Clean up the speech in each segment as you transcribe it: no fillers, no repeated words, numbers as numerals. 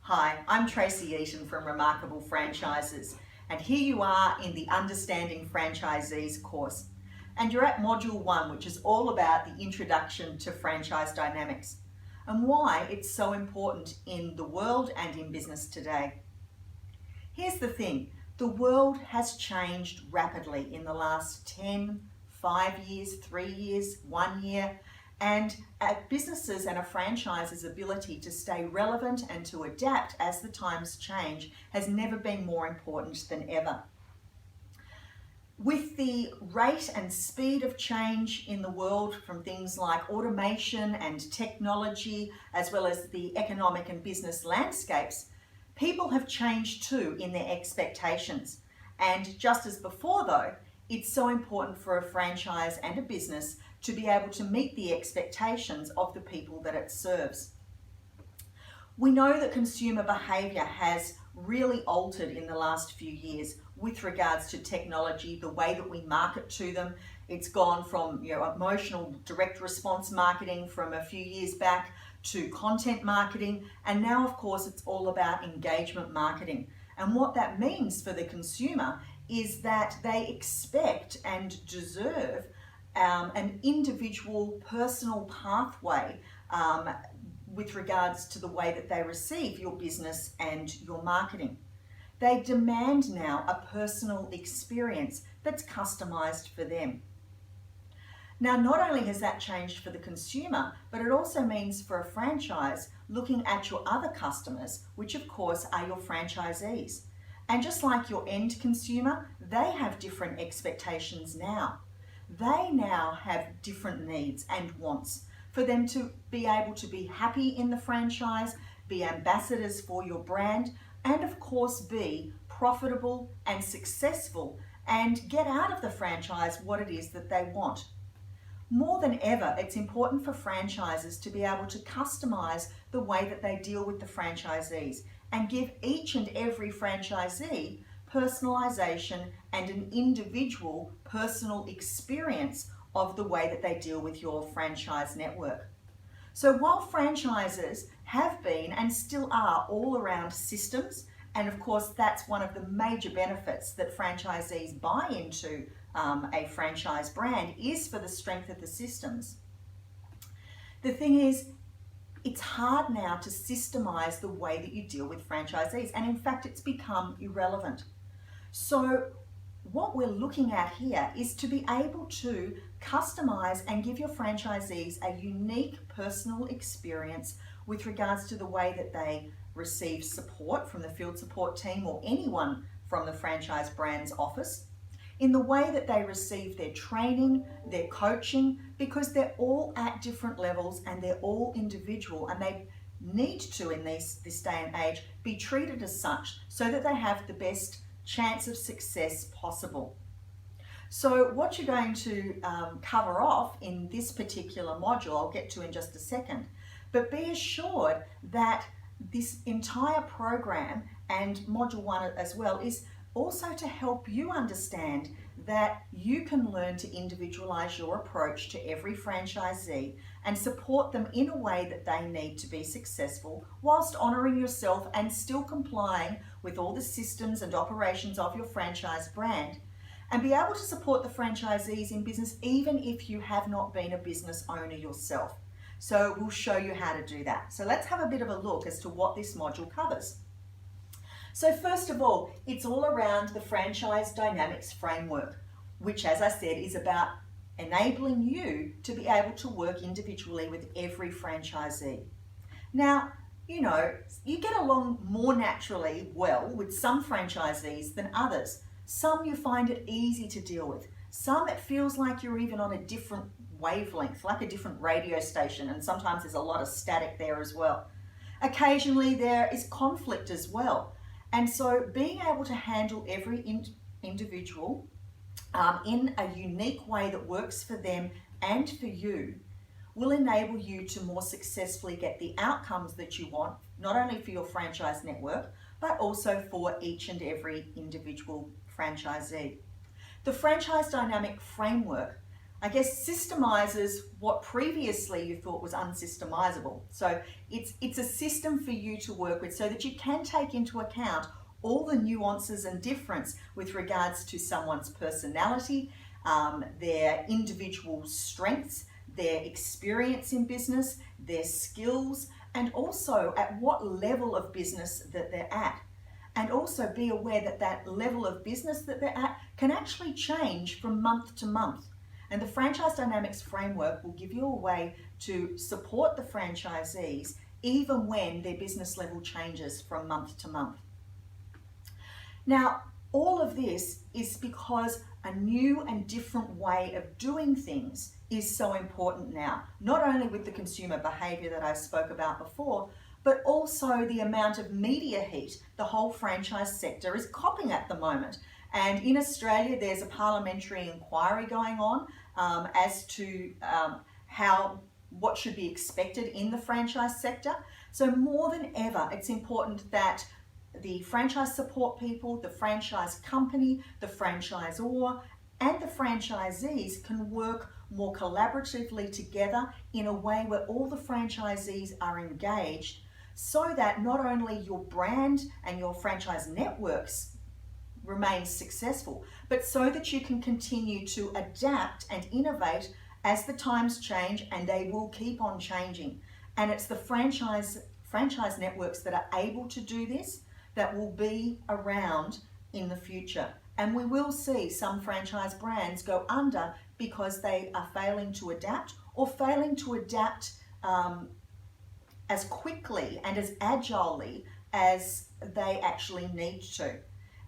Hi, I'm Tracy Eaton from Remarkable Franchises, and here you are in the Understanding Franchisees course. And you're at Module 1, which is all about the introduction to franchise dynamics and why it's so important in the world and in business today. Here's the thing, the world has changed rapidly in the last 10, 5 years, 3 years, 1 year, and businesses and a franchise's ability to stay relevant and to adapt as the times change has never been more important than ever. With the rate and speed of change in the world from things like automation and technology, as well as the economic and business landscapes, people have changed too in their expectations. And just as before though, it's so important for a franchise and a business to be able to meet the expectations of the people that it serves. We know that consumer behaviour has really altered in the last few years with regards to technology, the way that we market to them. It's gone from emotional direct response marketing from a few years back to content marketing, and now of course it's all about engagement marketing. And what that means for the consumer is that they expect and deserve an individual personal pathway with regards to the way that they receive your business and your marketing. They demand now a personal experience that's customized for them. Now, not only has that changed for the consumer, but it also means for a franchise looking at your other customers, which of course are your franchisees. And just like your end consumer, they have different expectations now. They now have different needs and wants for them to be able to be happy in the franchise, be ambassadors for your brand, and of course be profitable and successful and get out of the franchise what it is that they want. More than ever, it's important for franchises to be able to customize the way that they deal with the franchisees and give each and every franchisee personalization and an individual personal experience of the way that they deal with your franchise network. So while franchises have been and still are all around systems, and of course that's one of the major benefits that franchisees buy into a franchise brand is for the strength of the systems. The thing is, it's hard now to systemize the way that you deal with franchisees, and in fact it's become irrelevant. So what we're looking at here is to be able to customize and give your franchisees a unique personal experience with regards to the way that they receive support from the field support team or anyone from the franchise brand's office, in the way that they receive their training, their coaching, because they're all at different levels and they're all individual, and they need to, in this day and age, be treated as such so that they have the best chance of success possible. So what you're going to cover off in this particular module, I'll get to in just a second, but be assured that this entire program and module 1 as well is also to help you understand that you can learn to individualize your approach to every franchisee and support them in a way that they need to be successful whilst honoring yourself and still complying with all the systems and operations of your franchise brand, and be able to support the franchisees in business even if you have not been a business owner yourself. So we'll show you how to do that. So let's have a bit of a look as to what this module covers. So first of all, it's all around the franchise dynamics framework, which, as I said, is about enabling you to be able to work individually with every franchisee. Now, you get along more naturally well with some franchisees than others. Some you find it easy to deal with. Some it feels like you're even on a different wavelength, like a different radio station, and sometimes there's a lot of static there as well. Occasionally there is conflict as well. And so being able to handle every individual in a unique way that works for them and for you will enable you to more successfully get the outcomes that you want, not only for your franchise network, but also for each and every individual franchisee. The franchise dynamic framework I guess, systemizes what previously you thought was unsystemizable. So it's a system for you to work with so that you can take into account all the nuances and difference with regards to someone's personality, their individual strengths, their experience in business, their skills, and also at what level of business that they're at. And also be aware that that level of business that they're at can actually change from month to month. And the Franchise Dynamics framework will give you a way to support the franchisees even when their business level changes from month to month. Now, all of this is because a new and different way of doing things is so important now, not only with the consumer behavior that I spoke about before, but also the amount of media heat the whole franchise sector is copping at the moment. And in Australia, there's a parliamentary inquiry going on as to what should be expected in the franchise sector. So more than ever, it's important that the franchise support people, the franchise company, the franchisor, and the franchisees can work more collaboratively together in a way where all the franchisees are engaged, so that not only your brand and your franchise networks remain successful, but so that you can continue to adapt and innovate as the times change, and they will keep on changing. And it's the franchise networks that are able to do this that will be around in the future. And we will see some franchise brands go under because they are failing to adapt, or failing to adapt as quickly and as agilely as they actually need to.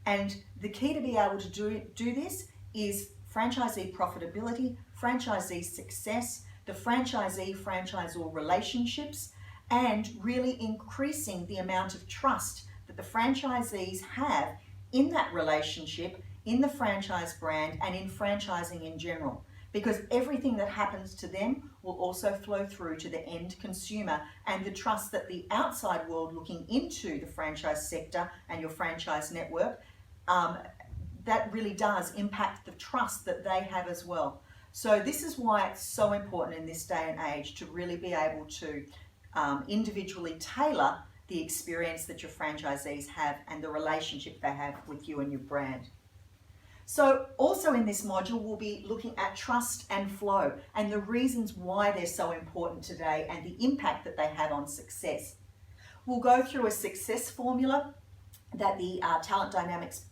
And the key to be able to do this is franchisee profitability, franchisee success, the franchisee-franchisor relationships, and really increasing the amount of trust that the franchisees have in that relationship, in the franchise brand, and in franchising in general. Because everything that happens to them will also flow through to the end consumer, and the trust that the outside world looking into the franchise sector and your franchise network, that really does impact the trust that they have as well. So this is why it's so important in this day and age to really be able to individually tailor the experience that your franchisees have and the relationship they have with you and your brand. So also in this module, we'll be looking at trust and flow and the reasons why they're so important today and the impact that they have on success. We'll go through a success formula that the Talent Dynamics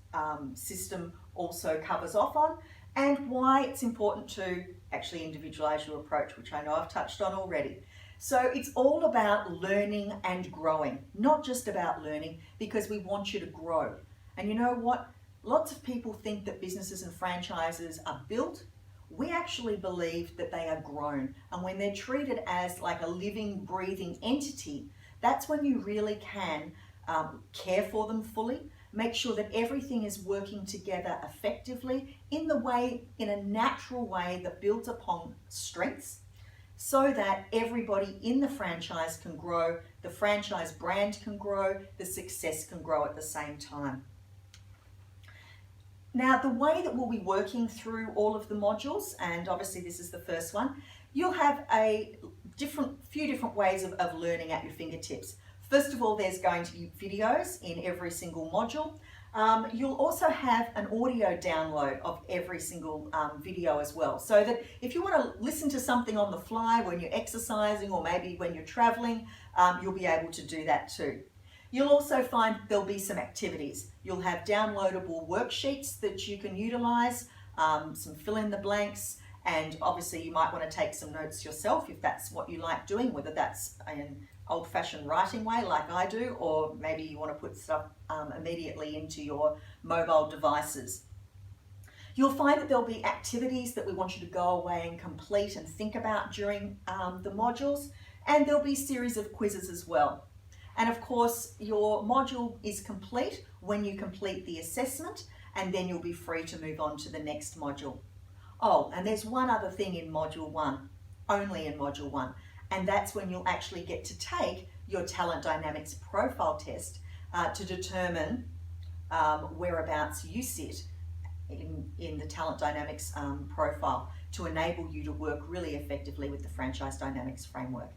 system also covers off on, and why it's important to actually individualize your approach, which I know I've touched on already. So it's all about learning and growing, not just about learning, because we want you to grow. And you know what? Lots of people think that businesses and franchises are built. We actually believe that they are grown. And when they're treated as like a living, breathing entity, that's when you really can care for them fully, make sure that everything is working together effectively in a natural way that builds upon strengths, so that everybody in the franchise can grow, the franchise brand can grow, the success can grow at the same time. Now, the way that we'll be working through all of the modules, and obviously this is the first one, you'll have a few different ways of learning at your fingertips. First of all, there's going to be videos in every single module. You'll also have an audio download of every single video as well, so that if you want to listen to something on the fly when you're exercising or maybe when you're traveling, you'll be able to do that too. You'll also find there'll be some activities. You'll have downloadable worksheets that you can utilize, some fill in the blanks, and obviously you might want to take some notes yourself if that's what you like doing, whether that's an old-fashioned writing way like I do, or maybe you want to put stuff immediately into your mobile devices. You'll find that there'll be activities that we want you to go away and complete and think about during the modules, and there'll be a series of quizzes as well. And of course, your module is complete when you complete the assessment, and then you'll be free to move on to the next module. Oh, and there's one other thing in module 1, only in module 1, and that's when you'll actually get to take your Talent Dynamics profile test to determine whereabouts you sit in the Talent Dynamics profile. to enable you to work really effectively with the franchise dynamics framework.